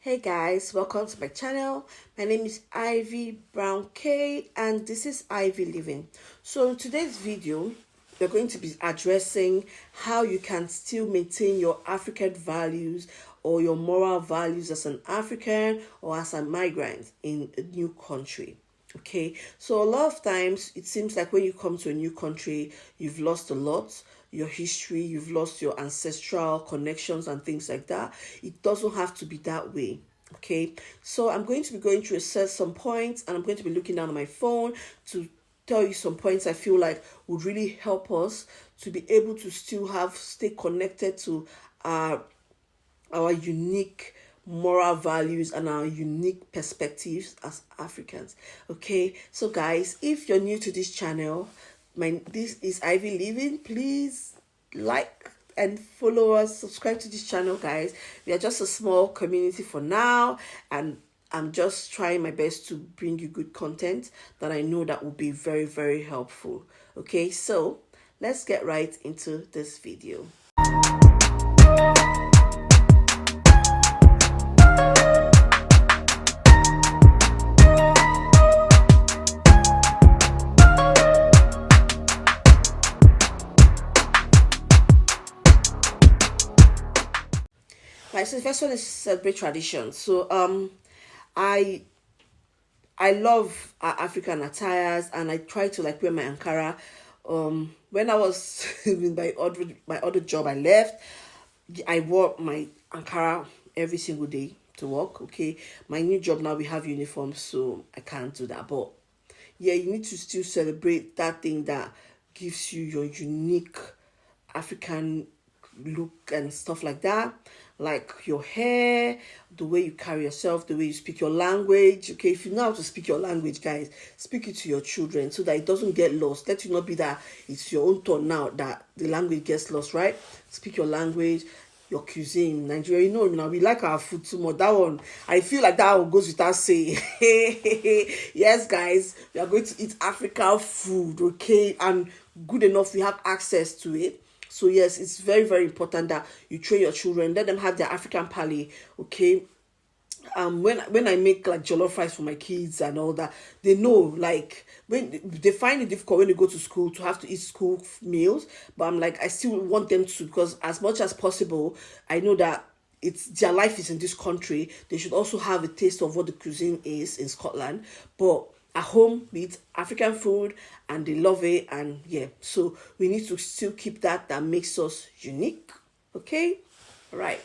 Hey guys, welcome to my channel. My name is Ivy Brown K and this is Ivy Living. So in today's video, we're going to be addressing how you can still maintain your African values or your moral values as an African or as a migrant in a new country. Okay, so a lot of times it seems like when you come to a new country, you've lost a lot, your history, you've lost your ancestral connections and things like that. It doesn't have to be that way. Okay, so I'm going to be going through some points, and I'm going to be looking down on my phone to tell you some points I feel like would really help us to be able to still stay connected to our unique moral values and our unique perspectives as Africans. Okay, so guys, if you're new to this channel, this is Ivy Living. Please like and follow us, subscribe to this channel, guys. We are just a small community for now, and I'm just trying my best to bring you good content that I know that will be very, very helpful. Okay, so let's get right into this video. Right, so the first one is celebrate tradition. So I love African attires, and I try to like wear my Ankara. When I was in my other job, I left. I wore my Ankara every single day to work. Okay, my new job now we have uniforms, so I can't do that. But yeah, you need to still celebrate that thing that gives you your unique African look and stuff like that, like your hair, the way you carry yourself, the way you speak your language. Okay, if you know how to speak your language, guys, speak it to your children so that it doesn't get lost. Let it not be that it's your own turn now that the language gets lost, right? Speak your language, your cuisine. Nigeria, you know, now we like our food too much. That one, I feel like that one goes without saying. Yes, guys, we are going to eat African food, okay, and good enough we have access to it. So yes, it's very, very important that you train your children, let them have their African palate, okay? When I make like jollof rice for my kids and all that, they know, like, when they find it difficult when they go to school to have to eat school meals, but I'm like, I still want them to, because as much as possible, I know that it's their life is in this country. They should also have a taste of what the cuisine is in Scotland, but at home we eat African food and they love it. And yeah, so we need to still keep that makes us unique. Okay, all right.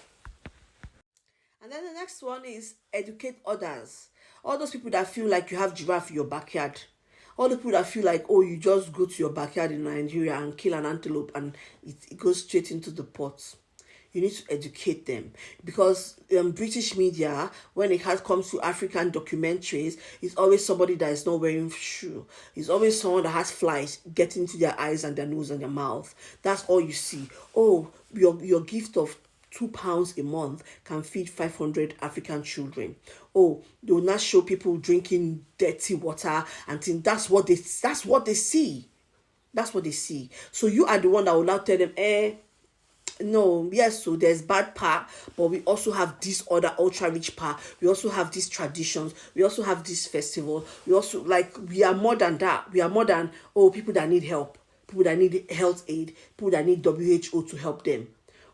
And then the next one is educate others. All those people that feel like you have giraffe in your backyard, all the people that feel like, oh, you just go to your backyard in Nigeria and kill an antelope and it goes straight into the pot. You need to educate them, because British media, when it comes to African documentaries, it's always somebody that is not wearing shoe. It's always someone that has flies getting into their eyes and their nose and their mouth. That's all you see. Oh, your gift of £2 a month can feed 500 African children. Oh, they will not show people drinking dirty water and think that's what they see. That's what they see. So you are the one that will now tell them, no, yes, so there's bad part, but we also have this other ultra rich part. We also have these traditions. We also have this festival. We also, like, we are more than that. We are more than, oh, people that need help, people that need health aid, people that need WHO to help them.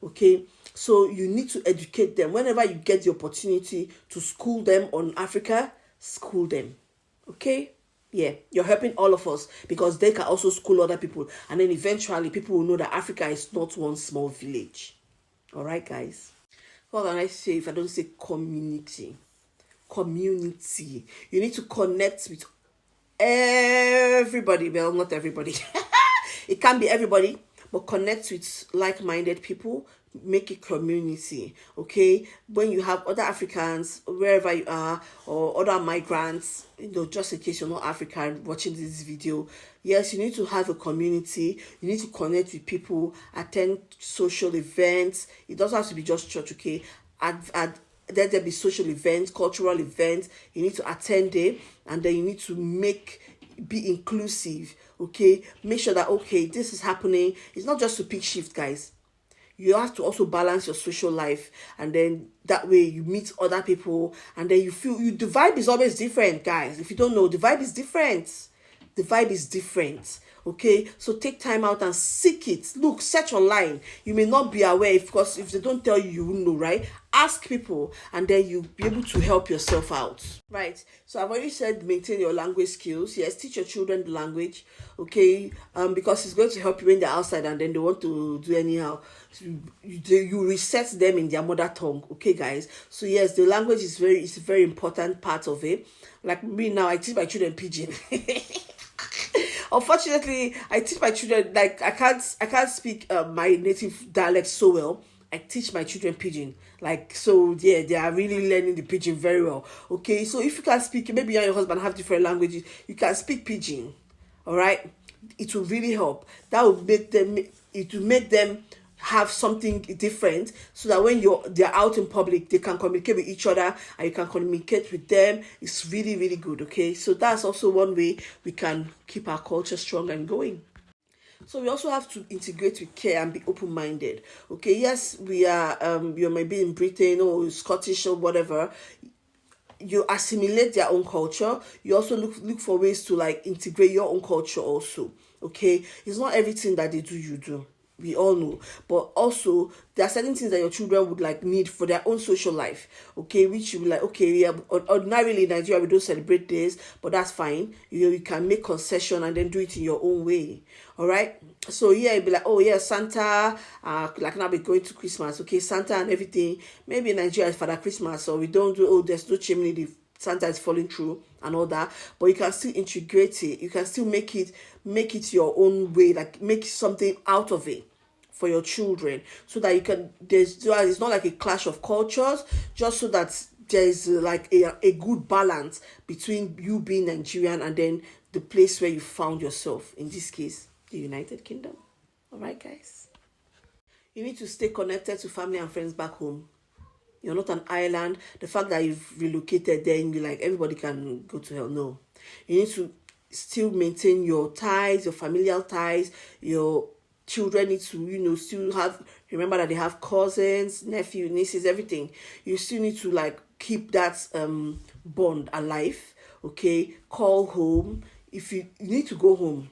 Okay, so you need to educate them. Whenever you get the opportunity to school them on Africa, school them. Okay, yeah, you're helping all of us, because they can also school other people, and then eventually people will know that Africa is not one small village. All right, guys, what can I say if I don't say community? You need to connect with everybody. Well, not everybody. It can be everybody, but connect with like-minded people. Make a community. Okay, when you have other Africans wherever you are, or other migrants, just in case you're not African watching this video, yes, you need to have a community. You need to connect with people, attend social events. It doesn't have to be just church. Okay, let there be social events, cultural events. You need to attend it, and then you need to be inclusive. Okay, make sure that, okay, this is happening. It's not just to pick shift, guys. you have to also balance your social life, and then that way you meet other people, and then you feel the vibe is always different, guys. If you don't know, the vibe is different. The vibe is different. Okay, so take time out and seek it. Look, search online. You may not be aware, because if they don't tell you, you won't know, right? Ask people, and then you'll be able to help yourself out. Right. So I've already said maintain your language skills. Yes, teach your children the language. Okay, because it's going to help you when they're outside and then they want to do anyhow. So you reset them in their mother tongue. Okay, guys. So yes, the language is a very important part of it. Like me now, I teach my children pidgin. Unfortunately, I teach my children, like, I can't speak my native dialect so well. I teach my children pidgin. Like, so yeah, they are really learning the pidgin very well. Okay, so if you can speak, maybe you and your husband have different languages, you can speak pidgin. All right, it will really help. That will make them. It will make them have something different, so that when they're out in public, they can communicate with each other and you can communicate with them. It's really, really good. Okay, so that's also one way we can keep our culture strong and going. So we also have to integrate with care and be open-minded. Okay, yes, we are you may be in Britain or Scottish or whatever. You assimilate their own culture. You also look for ways to like integrate your own culture also. Okay, it's not everything that they do you do. We all know, but also there are certain things that your children would like need for their own social life. Okay, which you be like, okay, yeah, ordinarily in Nigeria we don't celebrate this, but that's fine. You can make concession and then do it in your own way. All right. So yeah, you'd be like, oh yeah, Santa, like now we're going to Christmas. Okay, Santa and everything. Maybe in Nigeria it's Father Christmas, or we don't do, oh, there's no chimney, the Santa is falling through and all that, but you can still integrate it. You can still make it your own way, like make something out of it for your children, so that you can, it's not like a clash of cultures, just so that there's like a good balance between you being Nigerian and then the place where you found yourself, in this case the United Kingdom. All right, guys, you need to stay connected to family and friends back home. You're not an island. The fact that you've relocated there and you're like, everybody can go to hell. No. You need to still maintain your ties, your familial ties. Your children need to, still remember that they have cousins, nephews, nieces, everything. You still need to like keep that bond alive. Okay? Call home. If you need to go home.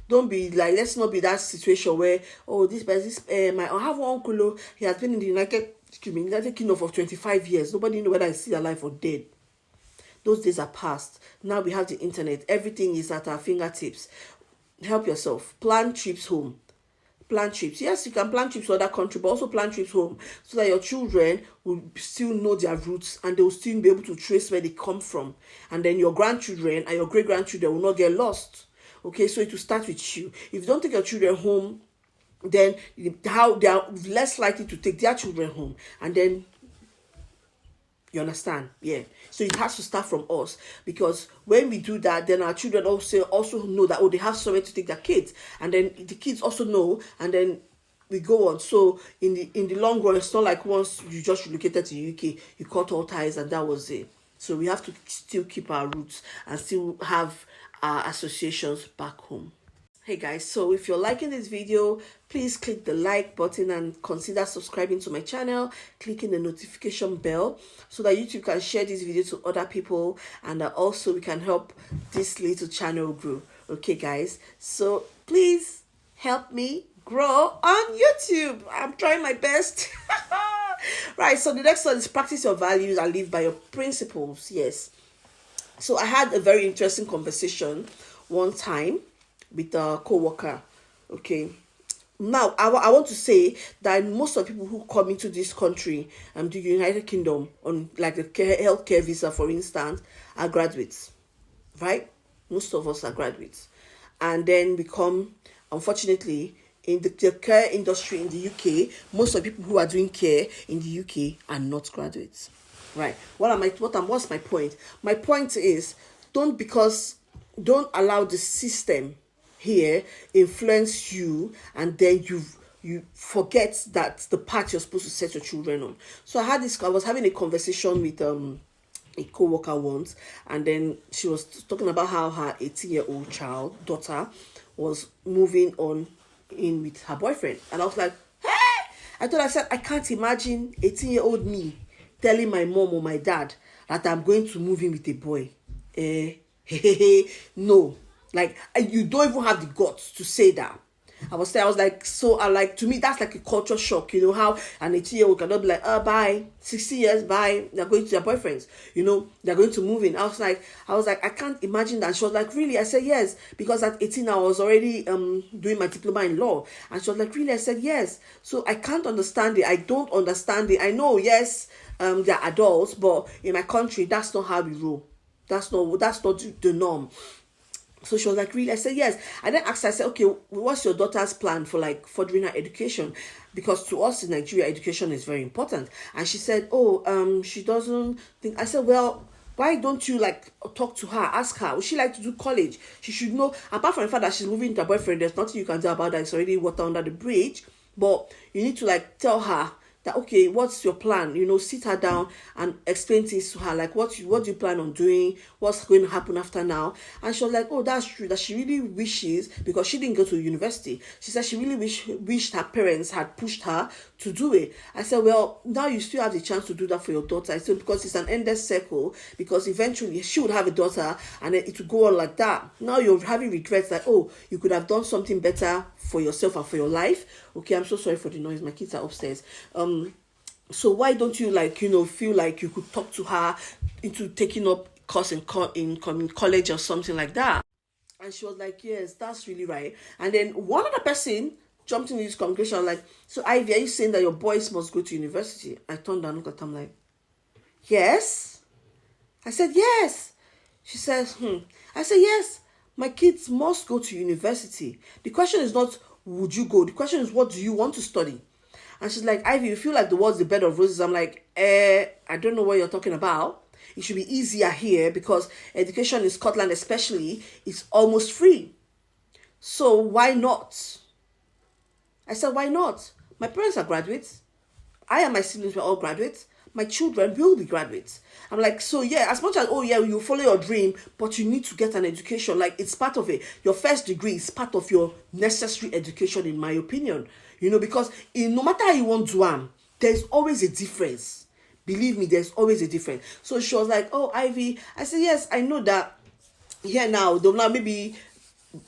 Don't be like, let's not be that situation where, oh, I have one uncle, he has been in the United Kingdom for 25 years. Nobody knows whether he's still alive or dead. Those days are past. Now we have the internet. Everything is at our fingertips. Help yourself. Plan trips home. Plan trips. Yes, you can plan trips to other countries, but also plan trips home, so that your children will still know their roots and they will still be able to trace where they come from. And then your grandchildren and your great-grandchildren will not get lost. Okay, so it will start with you. If you don't take your children home, then how they are less likely to take their children home. And then, you understand? Yeah. So it has to start from us, because when we do that, then our children also know that, oh, they have somewhere to take their kids, and then the kids also know, and then we go on. So in the long run, it's not like once you just relocated to UK, you cut all ties and that was it. So we have to still keep our roots and still have our associations back home. Hey guys, so if you're liking this video, please click the like button and consider subscribing to my channel, clicking the notification bell, so that YouTube can share this video to other people, and also we can help this little channel grow. Okay guys, so please help me grow on YouTube. I'm trying my best. Right, so the next one is practice your values and live by your principles. Yes. So I had a very interesting conversation one time with a co-worker. Okay, now I want to say that most of the people who come into this country, the United Kingdom, on like the healthcare visa, for instance, are graduates, right? Most of us are graduates, and then become, unfortunately, in the care industry in the UK, most of the people who are doing care in the UK are not graduates, right? What's my point? My point is, don't allow the system here influence you, and then you forget that the path you're supposed to set your children on. So I was having a conversation with a co-worker once, and then she was talking about how her 18-year-old daughter was moving on in with her boyfriend, and I was like, hey, I said, I can't imagine 18-year-old me telling my mom or my dad that I'm going to move in with a boy. No. Like, you don't even have the guts to say that. I was like, so I like, to me that's like a culture shock, how an 18-year-old cannot be like, oh, bye, 60 years, bye, they're going to their boyfriends, they're going to move in. I was like, I can't imagine that. She was like, really? I said yes, because at 18 I was already doing my diploma in law. And she was like, really? I said yes. So I can't understand it. I don't understand it. I know, yes, they're adults, but in my country that's not how we roll. That's not the norm. So she was like, really? I said, yes. I then asked her, I said, okay, what's your daughter's plan for like furthering her education? Because to us in Nigeria, education is very important. And she said, she doesn't think. I said, well, why don't you like talk to her, ask her, would she like to do college? She should know, apart from the fact that she's moving to her boyfriend, there's nothing you can do about that. It's already water under the bridge. But you need to like tell her that, okay, what's your plan? Sit her down and explain things to her, like what do you plan on doing, what's going to happen after now. And she was like, oh, that's true, that she really wishes, because she didn't go to university, she said she really wished her parents had pushed her to do it. I said, well, now you still have the chance to do that for your daughter. I said, because it's an endless circle, because eventually she would have a daughter and then it would go on like that. Now you're having regrets that, oh, you could have done something better for yourself and for your life. Okay, I'm so sorry for the noise, my kids are upstairs. So why don't you feel like you could talk to her into taking up course in college or something like that? And she was like, yes, that's really right. And then one other person jumped into this conversation, like, so Ivy, are you saying that your boys must go to university? I turned and looked at her, I'm like, yes. I said, yes. She says, I said, yes, my kids must go to university. The question is not, would you go? The question is, what do you want to study? And she's like, Ivy, you feel like the world's the bed of roses. I'm like, I don't know what you're talking about. It should be easier here because education in Scotland especially is almost free. So why not? I said, why not? My parents are graduates. I and my siblings were all graduates. My children will be graduates. I'm like, so yeah, as much as, you follow your dream, but you need to get an education. Like, it's part of it. Your first degree is part of your necessary education, in my opinion. Because no matter how you want to do, there's always a difference. Believe me, there's always a difference. So she was like, oh, Ivy. I said, yes, I know that. Here now, they'll now maybe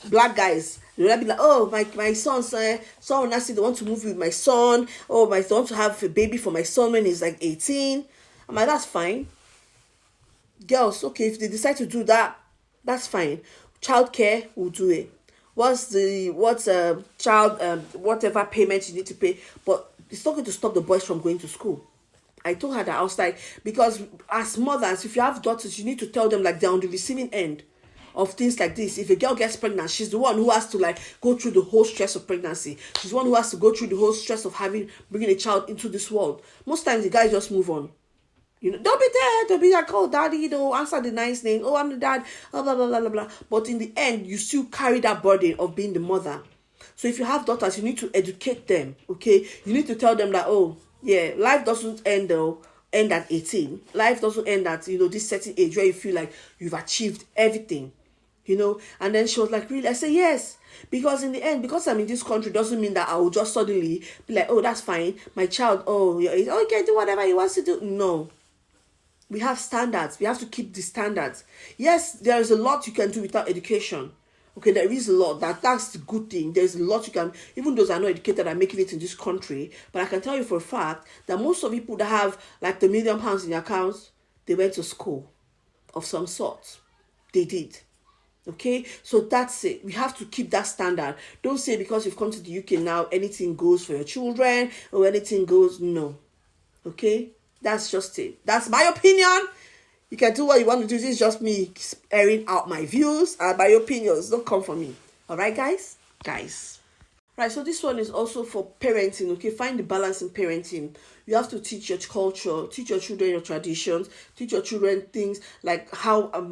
black guys, they'll be like, oh, my son's someone now say they want to move with my son. Oh, they want to have a baby for my son when he's like 18. I'm like, that's fine. Girls, okay, if they decide to do that, that's fine. Childcare will do it. Whatever payment you need to pay, but it's not going to stop the boys from going to school. I told her that. I was like, because as mothers, if you have daughters, you need to tell them like they're on the receiving end of things like this. If a girl gets pregnant, she's the one who has to like go through the whole stress of pregnancy. She's the one who has to go through the whole stress of bringing a child into this world. Most times the guys just move on. Don't be there. Don't be like, oh, daddy, answer the nice name. Oh, I'm the dad. Blah, blah, blah, blah, blah. But in the end, you still carry that burden of being the mother. So if you have daughters, you need to educate them, okay? You need to tell them that, oh, yeah, life doesn't end at 18. Life doesn't end at, this certain age where you feel like you've achieved everything, And then she was like, really? I said, yes. Because in the end, because I'm in this country doesn't mean that I will just suddenly be like, oh, that's fine. My child, he can do whatever he wants to do. No. We have standards. We have to keep the standards. Yes, there is a lot you can do without education. Okay, there is a lot. That's the good thing. There's a lot you can, even those that are not educated are making it in this country. But I can tell you for a fact that most of the people that have like the £1 million in their accounts, they went to school of some sort. They did. Okay, so that's it. We have to keep that standard. Don't say because you've come to the UK now, anything goes for your children or anything goes. No. Okay, that's just it. That's my opinion. You can do what you want to do. This is just me airing out my views and my opinions. Don't come for me. All right, guys? Right, so this one is also for parenting, okay? Find the balance in parenting. You have to teach your culture, teach your children your traditions, teach your children things like how I'll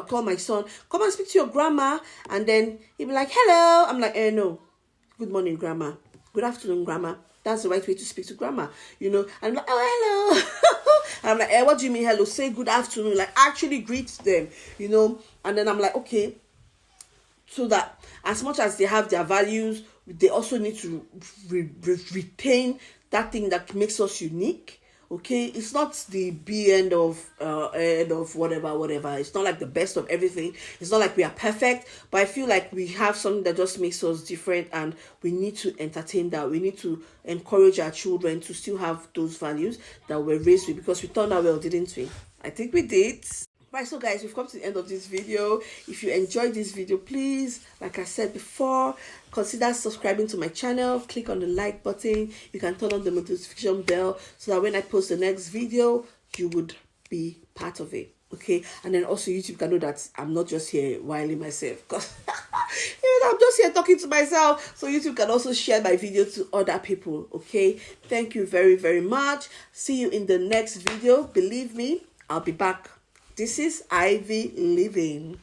call my son, come and speak to your grandma, and then he'll be like, hello. I'm like, no. Good morning, grandma. Good afternoon, grandma. That's the right way to speak to grandma, And I'm like, oh, hello. And I'm like, what do you mean, hello? Say good afternoon. Like, actually greet them, And then I'm like, okay. So that as much as they have their values, they also need to retain that thing that makes us unique. Okay, it's not the end of whatever. It's not like the best of everything. It's not like we are perfect, but I feel like we have something that just makes us different, and we need to entertain that. We need to encourage our children to still have those values that we're raised with, because we turned out well, didn't we? I think we did. Right, so guys, we've come to the end of this video. If you enjoyed this video, please, like I said before, consider subscribing to my channel. Click on the like button. You can turn on the notification bell so that when I post the next video, you would be part of it. Okay, and then also YouTube can know that I'm not just here whiling myself, because I'm just here talking to myself. So YouTube can also share my video to other people. Okay, thank you very, very much. See you in the next video. Believe me, I'll be back. This is Ivy Living.